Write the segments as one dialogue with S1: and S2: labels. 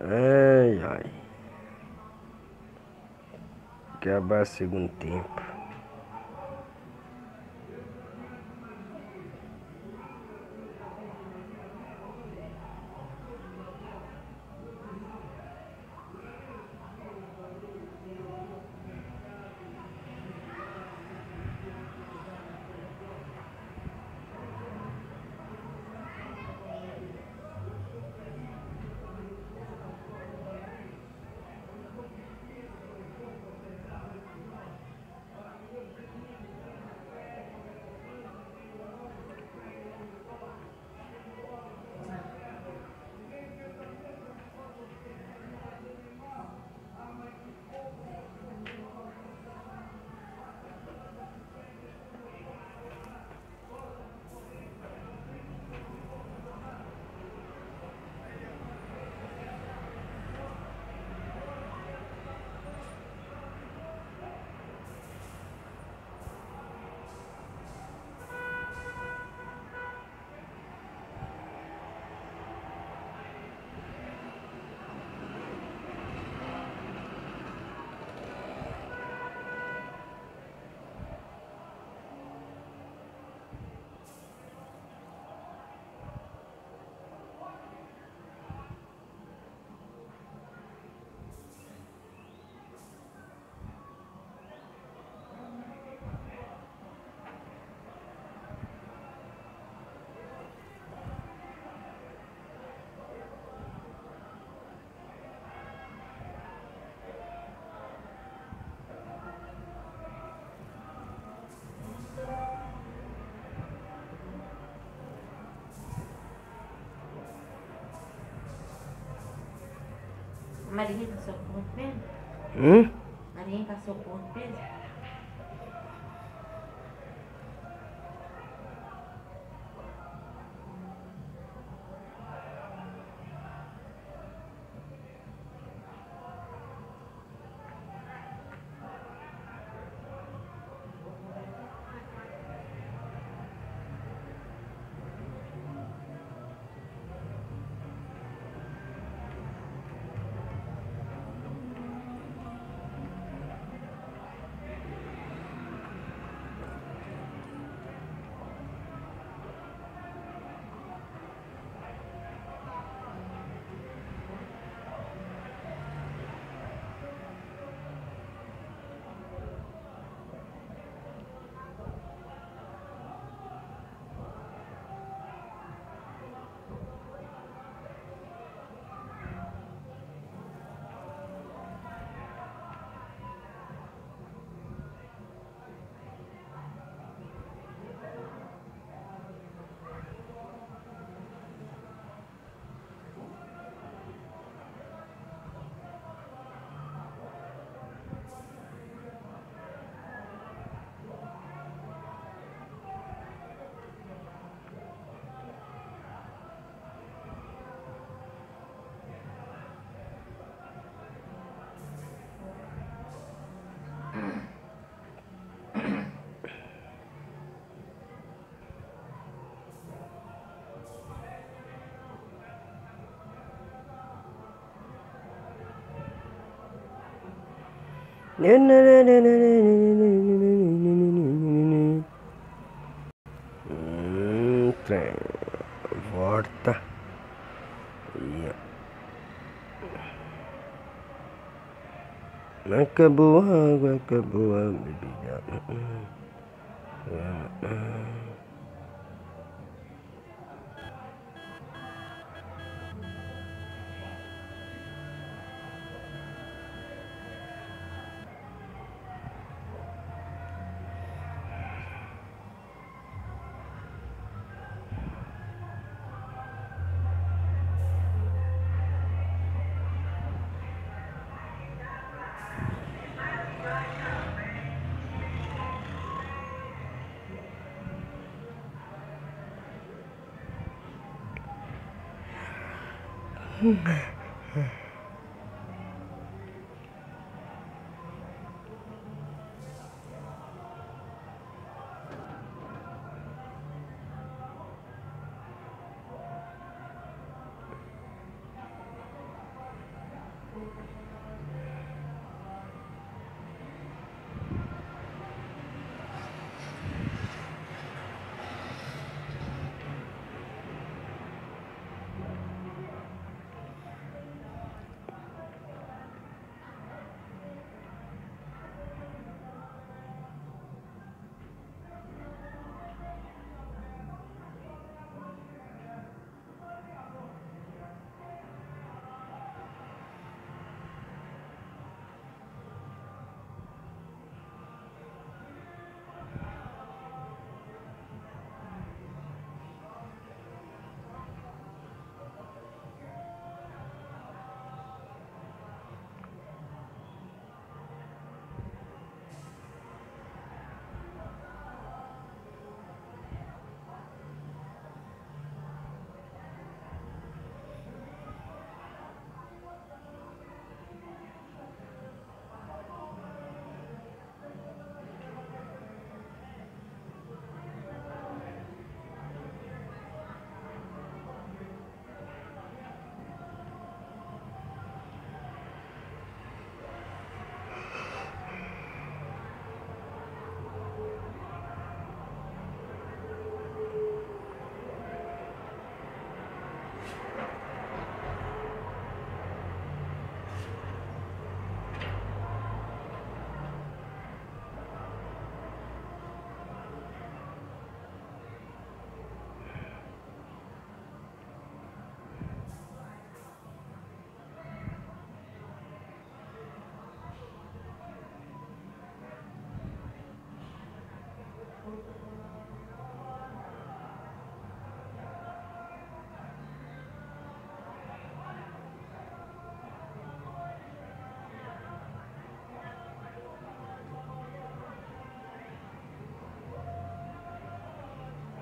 S1: Ai, ai. Acabar segundo tempo.
S2: Marinha passou por peso? Marinha passou por peso?
S1: Trem. Volta. Acabou a água, acabou a bebida.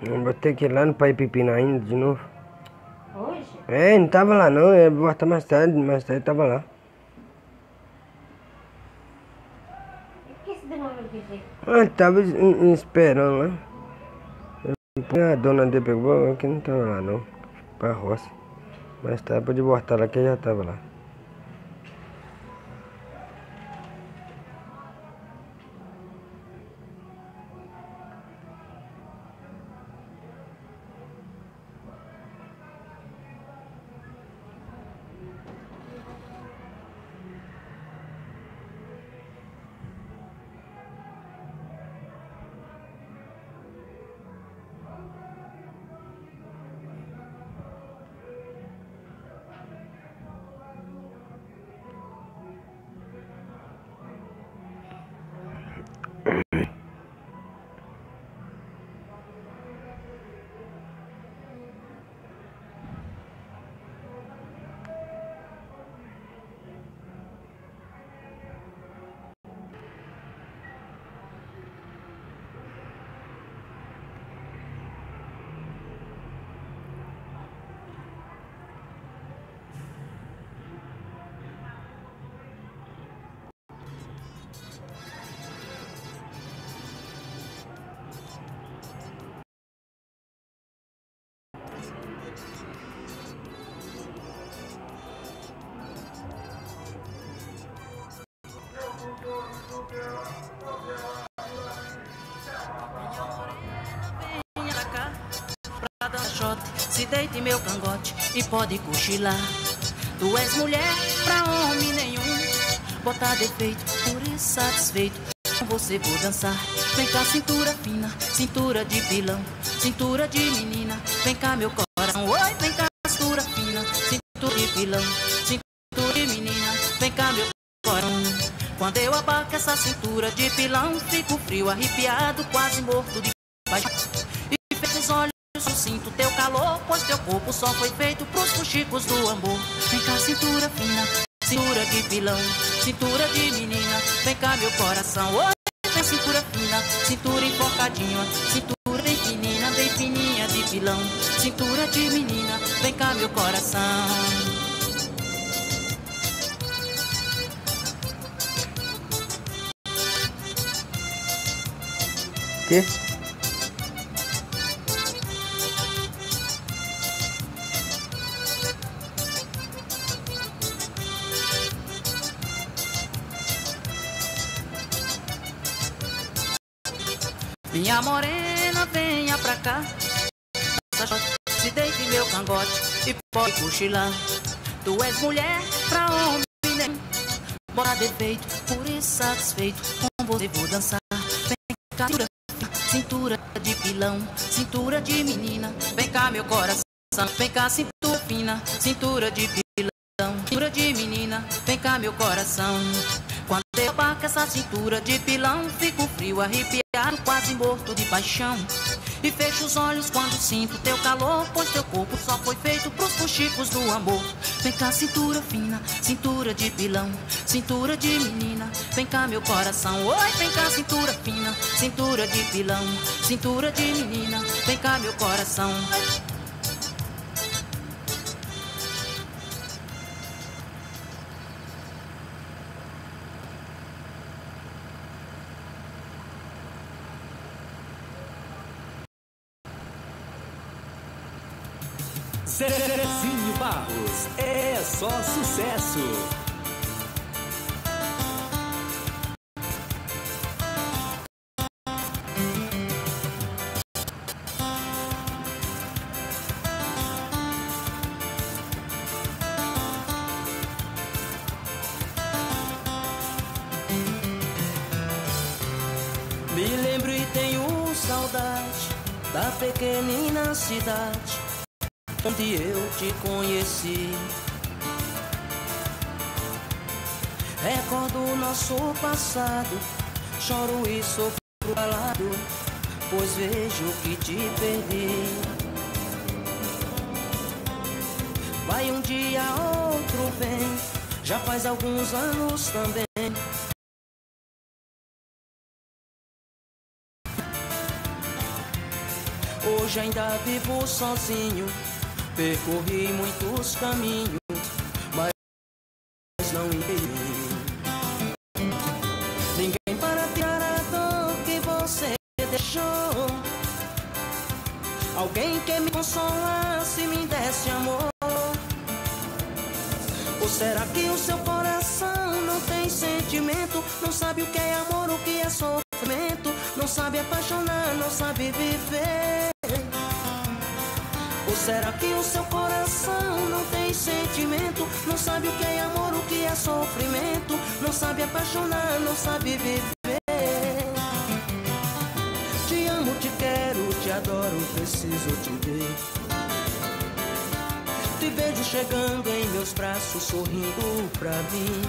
S1: Eu vou ter que ir lá no Pai Pepino ainda de novo.
S2: Hoje?
S1: É, não tava lá não, eu vou voltar mais tarde tava lá.
S2: E por que você demorou de ver?
S1: Ah, tava esperando lá. A dona dele pegou que não tava lá não, pra roça. Mas tarde pode voltar lá que já tava lá.
S3: Se deite meu cangote e pode cochilar. Tu és mulher pra homem nenhum, botar defeito, por isso satisfeito. Com você vou dançar. Vem cá, cintura fina, cintura de pilão, cintura de menina. Vem cá, meu coração. Oi, vem cá, cintura fina, cintura de pilão, cintura de menina. Vem cá, meu coração. Quando eu abaco essa cintura de pilão, fico frio, arrepiado, quase morto de paixão. E fecho os olhos, eu sinto teu calor, pois teu corpo só foi feito pros fuxicos do amor. Vem cá, cintura fina, cintura de pilão, cintura de menina. Vem cá, meu coração. Oi, vem cintura fina, cintura enforcadinha, cintura bem fininha de pilão, cintura de menina. Vem cá, meu coração.
S1: Que?
S3: Minha morena, venha pra cá. Se deite meu cangote e pode cochilar. Tu és mulher pra homem nenhum, bora defeito, por isso satisfeito. Com você vou dançar. Vem cá, cintura de pilão, cintura de menina. Vem cá, meu coração. Vem cá, cintura fina, cintura de pilão, cintura de menina. Vem cá, meu coração. Quando eu abaco essa cintura de pilão, fico frio, arrepiado, quase morto de paixão. E fecho os olhos quando sinto teu calor, pois teu corpo só foi feito pros fuxicos do amor. Vem cá, cintura fina, cintura de pilão, cintura de menina. Vem cá, meu coração. Oi, vem cá, cintura fina, cintura de pilão, cintura de menina. Vem cá, meu coração.
S4: Zezinho Barros, é só sucesso.
S3: Me lembro e tenho saudade da pequenina cidade onde eu te conheci. Recordo o nosso passado, choro e sofro calado, pois vejo que te perdi. Vai um dia, outro vem, já faz alguns anos também. Hoje ainda vivo sozinho, percorri muitos caminhos, mas não entendi. Ninguém para tirar a dor que você deixou, alguém que me consolasse, me desse amor. Ou será que o seu coração não tem sentimento? Não sabe o que é amor, o que é sofrimento? Não sabe apaixonar, não sabe viver? Ou será que o seu coração não tem sentimento? Não sabe o que é amor, o que é sofrimento? Não sabe apaixonar, não sabe viver? Te amo, te quero, te adoro, preciso te ver. Te vejo chegando em meus braços, sorrindo pra mim.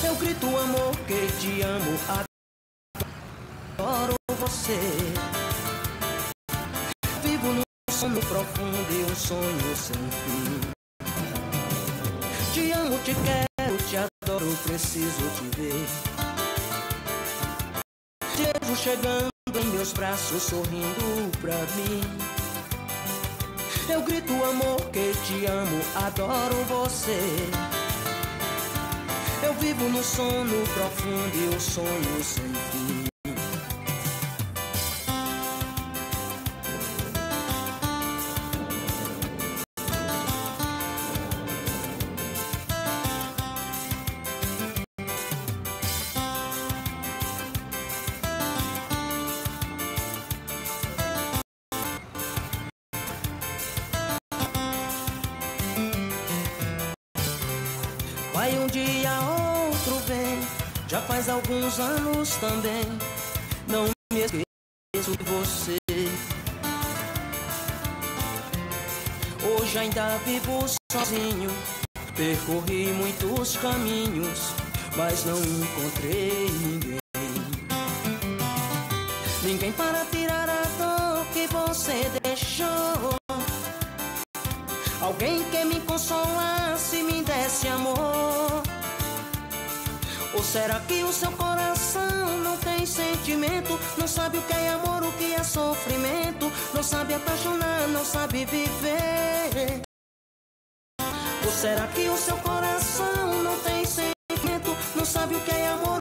S3: Eu grito amor que te amo, adoro você. Vivo num sono profundo e um sonho sem fim. Te amo, te quero, te adoro, preciso te ver. Te vejo chegando em meus braços, sorrindo pra mim. Eu grito amor que te amo, adoro você. Eu vivo no sono profundo e um sonho sem fim. Vai um dia, outro vem, já faz alguns anos também. Não me esqueço de você. Hoje ainda vivo sozinho, percorri muitos caminhos, mas não encontrei ninguém. Ninguém para tirar a dor que você deixou, alguém que me consolasse, me desse amor. Ou será que o seu coração não tem sentimento? Não sabe o que é amor, o que é sofrimento? Não sabe apaixonar, não sabe viver? Ou será que o seu coração não tem sentimento? Não sabe o que é amor?